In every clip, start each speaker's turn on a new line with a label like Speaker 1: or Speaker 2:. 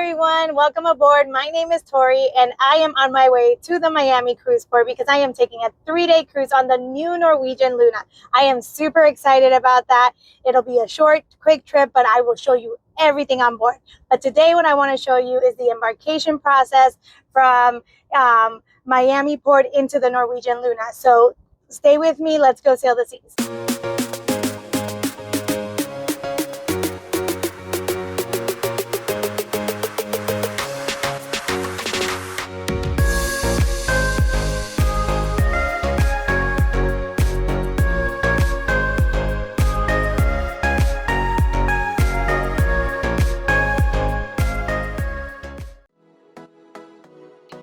Speaker 1: everyone, welcome aboard. My name is Tori and I am on my way to the Miami cruise port because I am taking a 3-day cruise on the new Norwegian Luna. I am super excited about that. It'll be a short, quick trip, but I will show you everything on board. But today what I want to show you is the embarkation process from Miami port into the Norwegian Luna. So stay with me, let's go sail the seas.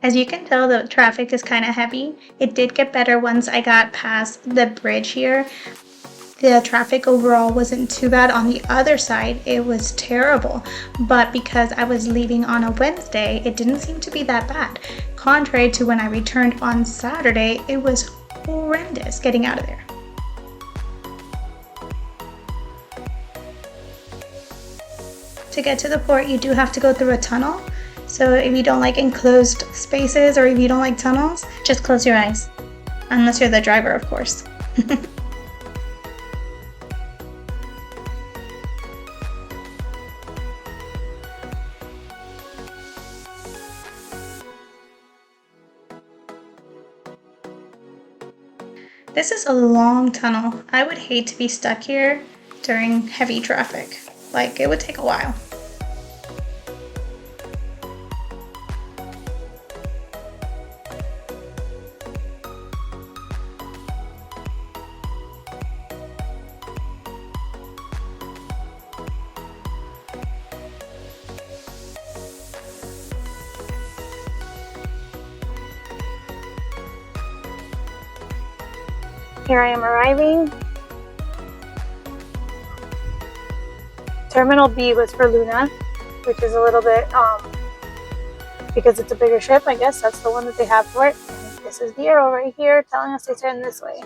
Speaker 2: As you can tell, the traffic is kind of heavy. It did get better once I got past the bridge here. The traffic overall wasn't too bad. On the other side, it was terrible. But because I was leaving on a Wednesday, it didn't seem to be that bad. Contrary to when I returned on Saturday, it was horrendous getting out of there. To get to the port, you do have to go through a tunnel. So if you don't like enclosed spaces or if you don't like tunnels, just close your eyes. Unless you're the driver, of course. This is a long tunnel. I would hate to be stuck here during heavy traffic. Like, it would take a while.
Speaker 1: Here I am arriving. Terminal B was for Luna, which is a little bit, because it's a bigger ship, I guess that's the one that they have for it. And this is the arrow right here telling us to turn this way.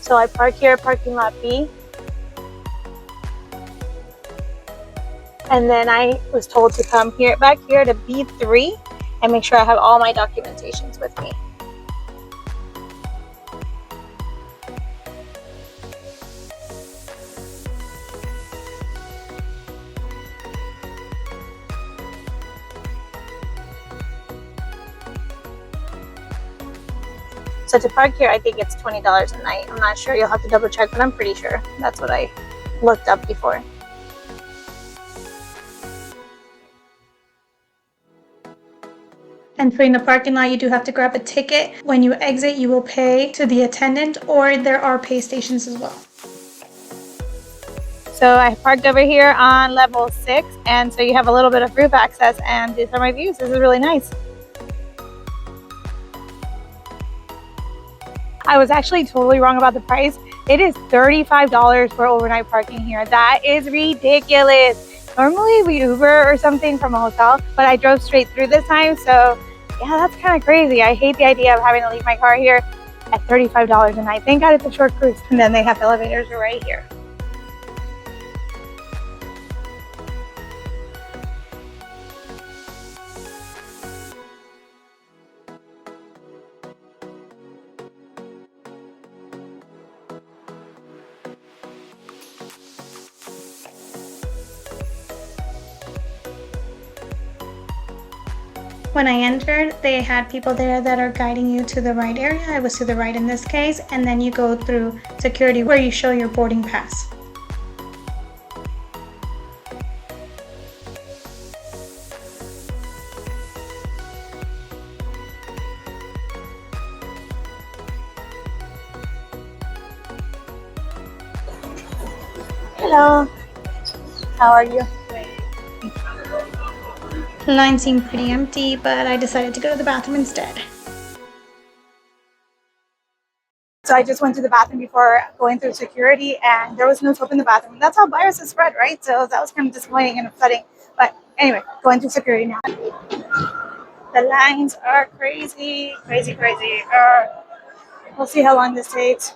Speaker 1: So I park here, parking lot B. And then I was told to come back here to B3 and make sure I have all my documentations with me. So to park here, I think it's $20 a night. I'm not sure, you'll have to double check, but I'm pretty sure that's what I looked up before.
Speaker 2: Entering the parking lot, you do have to grab a ticket. When you exit, you will pay to the attendant, or there are pay stations as well.
Speaker 1: So I parked over here on level 6, and so you have a little bit of roof access, and these are my views. This is really nice. I was actually totally wrong about the price. It is $35 for overnight parking here. That is ridiculous. Normally we Uber or something from a hotel, but I drove straight through this time, so yeah, that's kind of crazy. I hate the idea of having to leave my car here at $35 a night. Thank God it's a short cruise, and then they have elevators right here.
Speaker 2: When I entered, they had people there that are guiding you to the right area. I was to the right in this case, and then you go through security where you show your boarding pass.
Speaker 1: Hello, how are you?
Speaker 2: The line seemed pretty empty, but I decided to go to the bathroom instead.
Speaker 1: So I just went to the bathroom before going through security, and there was no soap in the bathroom. That's how viruses spread, right? So that was kind of disappointing and upsetting. But anyway, going through security now. The lines are crazy, crazy, crazy. We'll see how long this takes.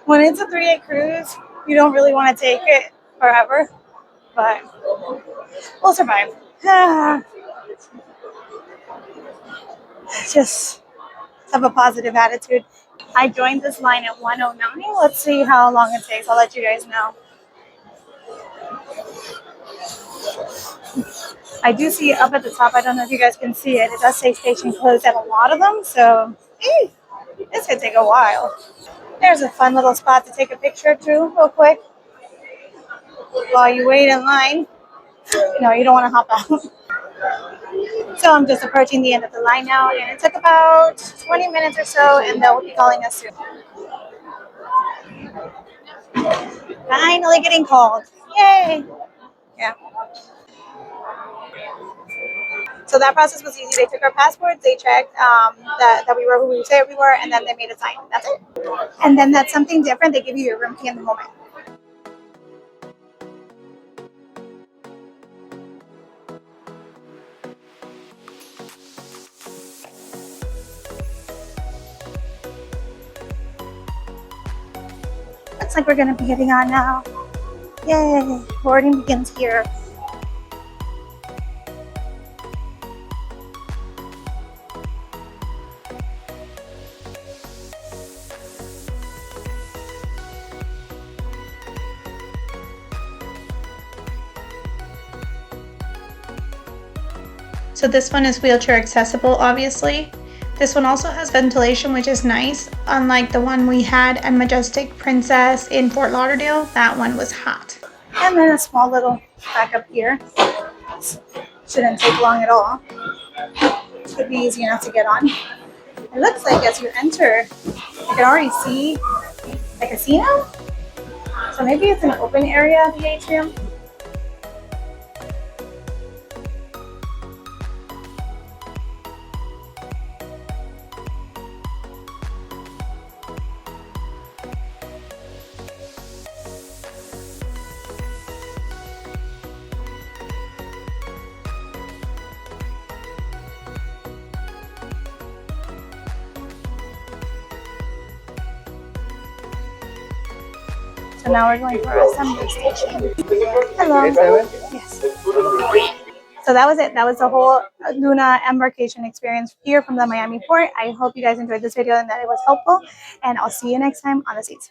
Speaker 1: When it's a 3-day cruise, you don't really want to take it forever, but we'll survive. Just have a positive attitude. I joined this line at 1:09. Let's see how long it takes. I'll let you guys know. I do see it up at the top. I don't know if you guys can see it. It does say station closed at a lot of them, so this could take a while. There's a fun little spot to take a picture too, real quick, while you wait in line. No, you don't want to hop out. So I'm just approaching the end of the line now, and it took about 20 minutes or so, and they'll be calling us soon. Finally getting called. Yay! Yeah. So that process was easy. They took our passports, they checked that we were who we said we were, and then they made a sign. That's it. And then that's something different. They give you your room key in the moment. Looks like we're going to be getting on now. Yay! Boarding begins here.
Speaker 2: So this one is wheelchair accessible, obviously. This one also has ventilation, which is nice. Unlike the one we had at Majestic Princess in Fort Lauderdale, that one was hot.
Speaker 1: And then a small little backup here. Shouldn't take long at all. Should be easy enough to get on. It looks like as you enter, you can already see a casino. So maybe it's an open area of the atrium. So now we're going for our assembly station. Hello. Yes. So that was it. That was the whole Luna embarkation experience here from the Miami port. I hope you guys enjoyed this video and that it was helpful. And I'll see you next time on the seats.